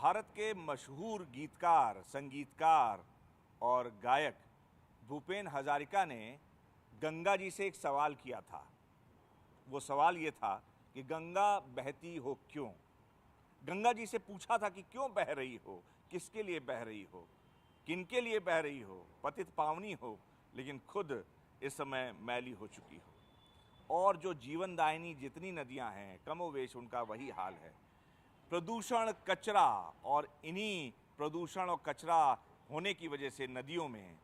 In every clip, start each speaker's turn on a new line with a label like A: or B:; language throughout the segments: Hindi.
A: भारत के मशहूर गीतकार, संगीतकार और गायक भूपेन हजारिका ने गंगा जी से एक सवाल किया था। वो सवाल ये था कि गंगा बहती हो क्यों? गंगा जी से पूछा था कि क्यों बह रही हो, किसके लिए बह रही हो, किनके लिए बह रही हो, पतित पावनी हो, लेकिन खुद इस समय मैली हो चुकी हो। और जो जीवनदायिनी जितनी नदियां हैं, कमोवेश उनका वही हाल है। प्रदूषण, कचरा, और इन्हीं प्रदूषण और कचरा होने की वजह से नदियों में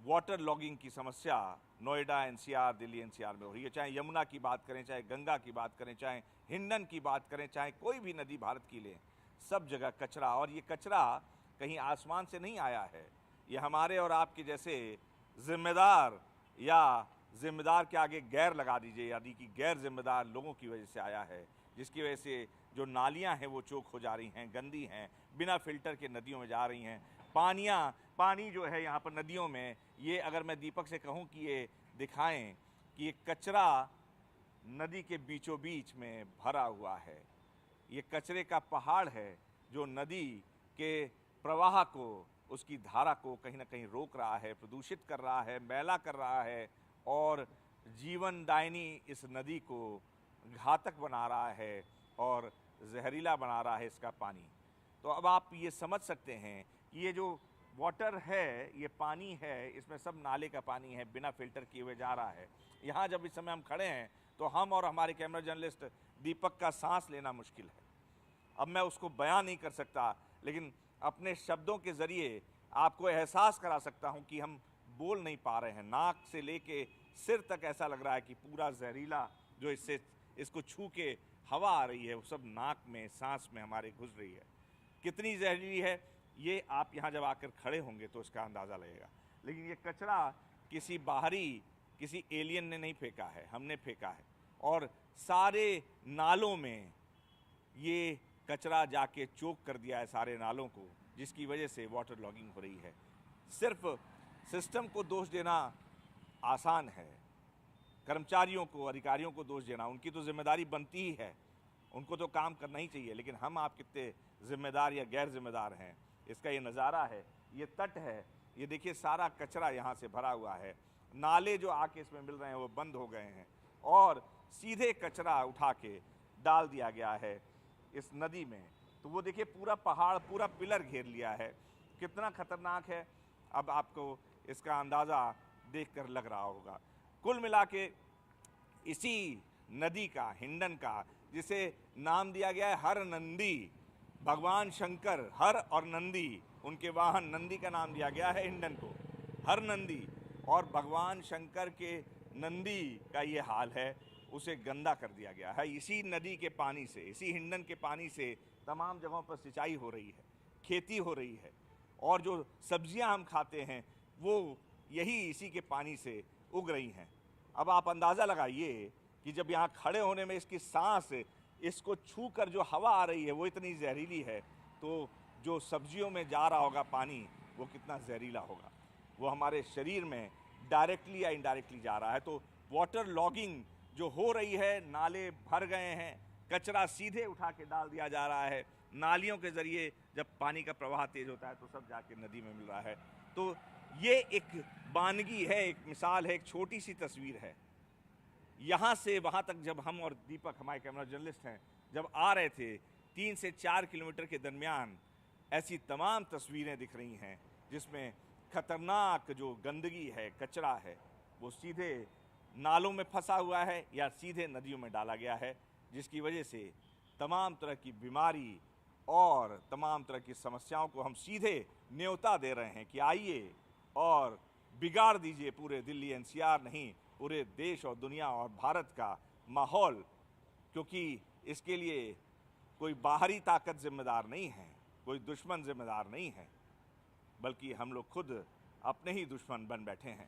A: वाटर लॉगिंग की समस्या नोएडा एनसीआर, दिल्ली एनसीआर में हो रही है। चाहे यमुना की बात करें, चाहे गंगा की बात करें, चाहे हिंडन की बात करें, चाहे कोई भी नदी भारत की लें, सब जगह कचरा। और ये कचरा कहीं आसमान से नहीं आया है, ये हमारे और आपके जैसे जिम्मेदार या जिम्मेदार के आगे गैर लगा दीजिए, यानी कि गैर जिम्मेदार लोगों की वजह से आया है, जिसकी वजह से जो नालियां हैं वो चोक हो जा रही हैं, गंदी हैं, बिना फिल्टर के नदियों में जा रही हैं। पानी जो है यहाँ पर नदियों में, ये अगर मैं दीपक से कहूँ कि ये दिखाएं कि ये कचरा नदी के बीचों बीच में भरा हुआ है। ये कचरे का पहाड़ है जो नदी के प्रवाह को, उसकी धारा को कहीं ना कहीं रोक रहा है, प्रदूषित कर रहा है, मैला कर रहा है और जीवनदायिनी इस नदी को घातक बना रहा है और जहरीला बना रहा है इसका पानी। तो अब आप ये समझ सकते हैं कि ये जो वाटर है, ये पानी है, इसमें सब नाले का पानी है, बिना फिल्टर किए हुए जा रहा है। यहाँ जब इस समय हम खड़े हैं तो हम और हमारे कैमरा जर्नलिस्ट दीपक का सांस लेना मुश्किल है। अब मैं उसको बयां नहीं कर सकता, लेकिन अपने शब्दों के ज़रिए आपको एहसास करा सकता हूँ कि हम बोल नहीं पा रहे हैं। नाक से लेके सिर तक ऐसा लग रहा है कि पूरा जहरीला जो इसको छू के हवा आ रही है, वो सब नाक में, सांस में हमारे घुस रही है। कितनी जहरीली है ये आप यहाँ जब आकर खड़े होंगे तो इसका अंदाज़ा लगेगा। लेकिन ये कचरा किसी बाहरी, किसी एलियन ने नहीं फेंका है, हमने फेंका है। और सारे नालों में ये कचरा जाके चोक कर दिया है सारे नालों को, जिसकी वजह से वाटर लॉगिंग हो रही है। सिर्फ सिस्टम को दोष देना आसान है, कर्मचारियों को, अधिकारियों को दोष देना, उनकी तो जिम्मेदारी बनती ही है, उनको तो काम करना ही चाहिए। लेकिन हम आप कितने जिम्मेदार या गैर जिम्मेदार हैं, इसका ये नज़ारा है, ये तट है, ये देखिए सारा कचरा यहाँ से भरा हुआ है। नाले जो आके इसमें मिल रहे हैं वो बंद हो गए हैं और सीधे कचरा उठा के डाल दिया गया है इस नदी में। तो वो देखिए पूरा पहाड़, पूरा पिलर घेर लिया है, कितना खतरनाक है। अब आपको इसका अंदाज़ा देखकर लग रहा होगा। कुल मिला के इसी नदी का, हिंडन का, जिसे नाम दिया गया है हर नंदी, भगवान शंकर, हर और नंदी, उनके वाहन नंदी का नाम दिया गया है हिंडन को, हर नंदी। और भगवान शंकर के नंदी का ये हाल है, उसे गंदा कर दिया गया है। इसी नदी के पानी से, इसी हिंडन के पानी से तमाम जगहों पर सिंचाई हो रही है, खेती हो रही है, और जो सब्जियां हम खाते हैं वो यही इसी के पानी से उग रही हैं। अब आप अंदाज़ा लगाइए कि जब यहाँ खड़े होने में इसकी सांस, इसको छू कर जो हवा आ रही है वो इतनी जहरीली है, तो जो सब्जियों में जा रहा होगा पानी वो कितना जहरीला होगा। वो हमारे शरीर में डायरेक्टली या इनडायरेक्टली जा रहा है। तो वाटर लॉगिंग जो हो रही है, नाले भर गए हैं, कचरा सीधे उठा के डाल दिया जा रहा है, नालियों के ज़रिए जब पानी का प्रवाह तेज़ होता है तो सब जाके नदी में मिल रहा है। तो ये एक बानगी है, एक मिसाल है, एक छोटी सी तस्वीर है। यहाँ से वहाँ तक जब हम और दीपक, हमारे कैमरा जर्नलिस्ट हैं, जब आ रहे थे, 3 से 4 किलोमीटर के दरमियान ऐसी तमाम तस्वीरें दिख रही हैं जिसमें खतरनाक जो गंदगी है, कचरा है, वो सीधे नालों में फंसा हुआ है या सीधे नदियों में डाला गया है, जिसकी वजह से तमाम तरह की बीमारी और तमाम तरह की समस्याओं को हम सीधे न्योता दे रहे हैं कि आइए और बिगाड़ दीजिए पूरे दिल्ली एनसीआर नहीं, पूरे देश और दुनिया और भारत का माहौल। क्योंकि इसके लिए कोई बाहरी ताकत जिम्मेदार नहीं है, कोई दुश्मन जिम्मेदार नहीं है, बल्कि हम लोग खुद अपने ही दुश्मन बन बैठे हैं।